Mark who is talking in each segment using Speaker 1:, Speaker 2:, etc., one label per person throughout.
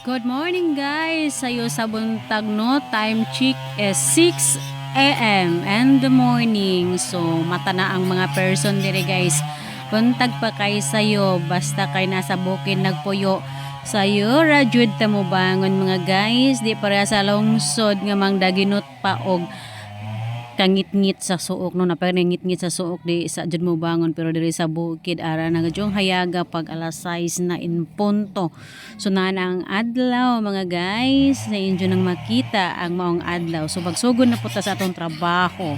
Speaker 1: Good morning guys! Sayo sa buntag no, time check is 6 a.m. and the morning. So mata na ang mga person dire guys. Buntag pa kay sayo, basta kay nasa bukid nagpuyo. Sayo, radyod ta mo bangon mga guys. Di pareha sa lungsod nga mang daginot pa og kangit-ngit sa suok no, napangit-ngit sa suok di sa jud mo bangon, pero diri sa bukid ara na gadyong hayaga pag alas 6 na in punto. So na ang adlaw mga guys, sa inyo nang makita ang maong adlaw. So pagsugod na po ta sa atong trabaho.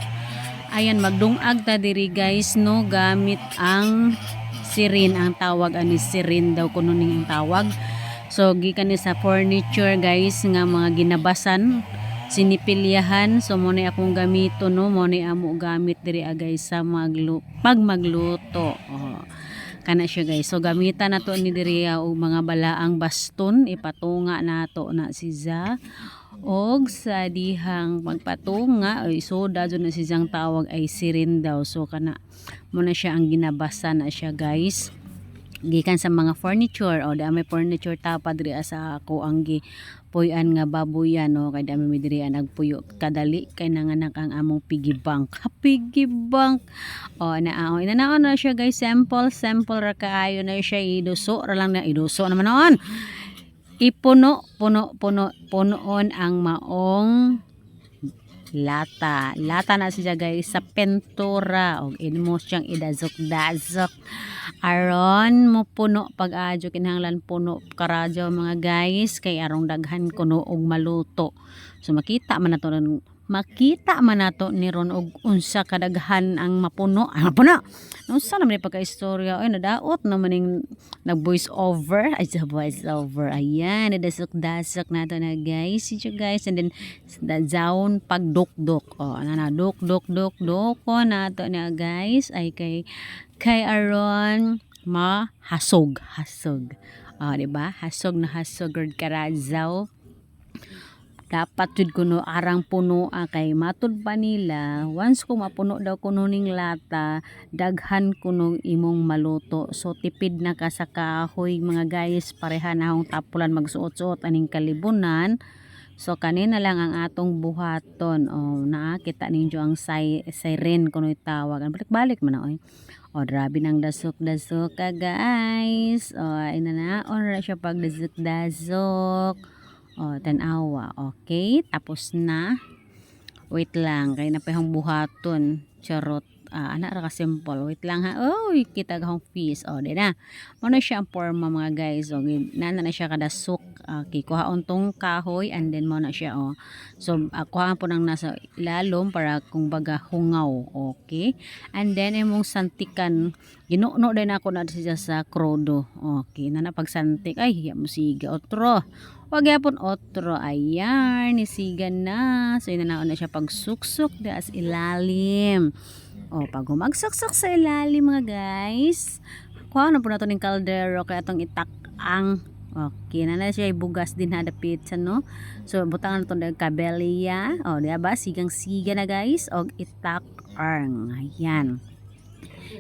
Speaker 1: Ayan, magdungag ta diri guys no, gamit ang sirin, ang tawag ani sirin daw kuno ning tawag. So gikan ni sa furniture guys nga mga ginabasan, sinipilyahan. So mo ni akong gamito no, mo ni amo gamit diri guys sa pag magluto. Kana siya guys. So gamitan nato ni diri og mga balaang baston, ipatunga nato na siya. Og sa dihang magpatunga ay soda jud na siyang tawag ay sirin daw. So kana mo na siya ang ginabasa na siya guys, gikan sa mga furniture. O may furniture tapa diri sa ako ang puyan nga baboyan no, kay dami mi diri nagpuyo kadali kay nanganak ang among piggy bank. Piggy bank inanaon na siya guys, sample ra kaayo na siya, iduso ra lang na, iduso naman noon, punoon ang maong lata na siya guys sa pentura, og inmo siyang idazok-dazok aron mo puno pag adyo kinahanglan puno karadyo mga guys, kay arong daghan kuno og maluto. So makita man nato ni ron og unsa kadaghan ang mapuno. Mapuno unsa naman ni pagka-istorya, ay nadaot naman ning nag voice over, ayan nadasok-dasok nato na guys, ito guys. And then the zone pagdukdok, duk nato na guys, ay kay aron mahasog, diba, hasog na hasog gud karadzaw. Dapat jud kuno arang puno kay matud pa nila once kung mapuno daw kuno ning lata, daghan kuno imong maluto. So tipid na ka sa kahoy mga guys, pareha na akong tapulan magsuot-suot aning kalibunan. So kanina lang ang atong buhaton. Nakita ninyo ang siren kuno tawag, balik-balik man na grabe nang dasok-dasok ka guys. Inanaon ra siya pag dasok-dasok. Tanawa. Okay, tapos na. Wait lang, kay napahang buhaton. Charot. Anak ra ka simple. Wait lang ha. Kita gahong fish. Di na. Muna siya ang forma mga guys. Nana na siya kadasok. Okay, kuhaon tong kahoy and then muna siya. So, kuhaan po nang nasa lalom para kung baga hungaw. Okay. And then, imong santikan. Ginuno din ako na siya sa krodo. Okay, nana pagsantik. Ay, musiga. Otro. Wag yapon otro. Ayan, nisigan na. So, inanaon na siya pagsuksok as ilalim. Pag humagsuksok sa ilalim mga guys, kuha na po nato ning kaldero kaya itong itak-ang. Okay, na siya ibugas din na pizza no. So, butangan nato ng kabelya. Diba? Sigang-siga na guys. Og itak-ang. Ayan.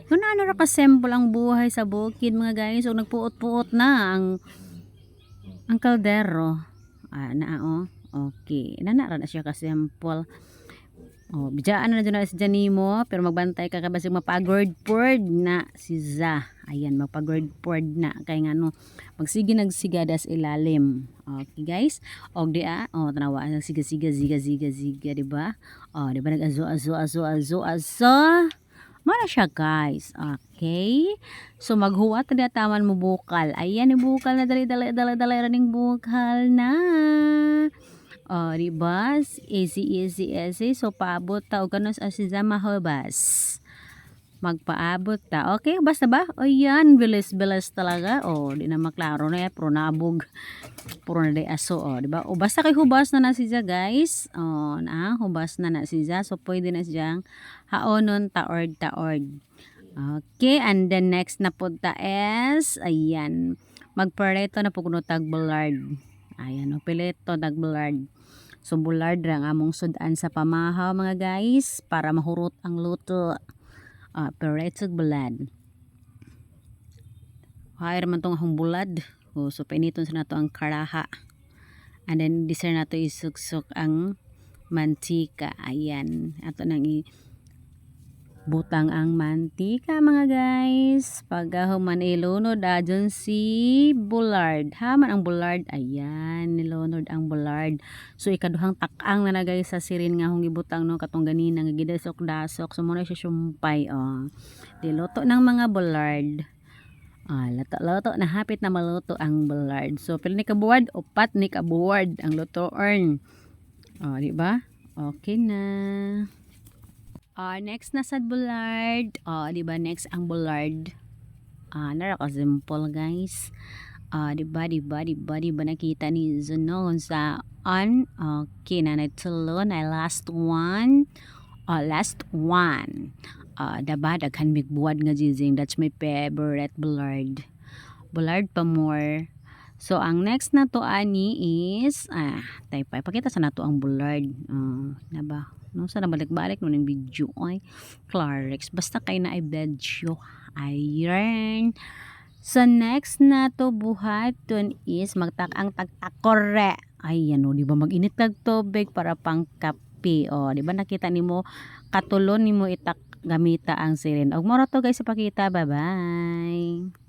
Speaker 1: Kung ano ra ka-simple ang buhay sa bukid mga guys. O nagpuot-puot na ang kaldero. Okay. Nanara na siya ka-simple. Bidjaan na dyan si Janimo, pero magbantay ka kabasig mapagword-word na si Za. Ayan, mapagword-word na. Kaya nga no, magsige nagsigada sa ilalim. Okay guys? Tanawa, nagsiga-siga, ziga, diba? Diba nag-azo. Mana siya guys. Okay? So maghuwat na taman mo bukal. Ayan, yung bukal na dali raning bukal na. Diba? Easy. So paabot ta og kanos asiza mahubas. Magpaabot ta. Okay, basta ba? Yan, bilis talaga. Di na maklaro na pro nabog. Puro na day aso, diba? Basta kay hubas na siya guys. Hubas na siya. So pwede na siyang haonon taord. Okay, and then next na po ta is, ayan, magpareto na po kuno tag bullard. Ayan, pileto tag bullard. So bullard ra ang among sudan sa pamahaw mga guys para mahurot ang luto. Piretog bulad. Hire man tong akong bulad. So painiton sa nato ang karaha. And then deser na to isuksok ang mantika. Ayan. Ato nang butang ang mantika mga guys. Pagkahuman ilunod adyon si bullard. Haman ang bullard. Ayan, nilunod ang bullard. So ikaduhang takang na guys sa sirin nga hong gibutang no katong ganina nga gidasok-dasok. So muna siya sumpay oh. Diluto ng mga bullard. Luto na hapit na maluto ang bullard. So pila ni kabuwad, upat ni kabuwad ang lutoon. Di ba? Okay na. Next na sa bullard. Di ba next ang bullard. Nara ka simple guys. Di ba nakita ni Zuno saan? Okay na natulon ay last one. Last one. Diba daghan mig buwad nga jizing. That's my favorite bullard. Bullard pa more. So ang next na to ani is taypay pakita sa nato ang bullard. Diba? No, sana balik-balik no ng video ay Clarex basta kay na ay video iron. So next na to buhaton is magtak-ang tagtakore. Ay ano, di ba mag-init kag tubig para pang kape. Di ba nakita nimo katulon nimo itak gamita ang sirin. Og moro to guys ipakita. Bye-bye.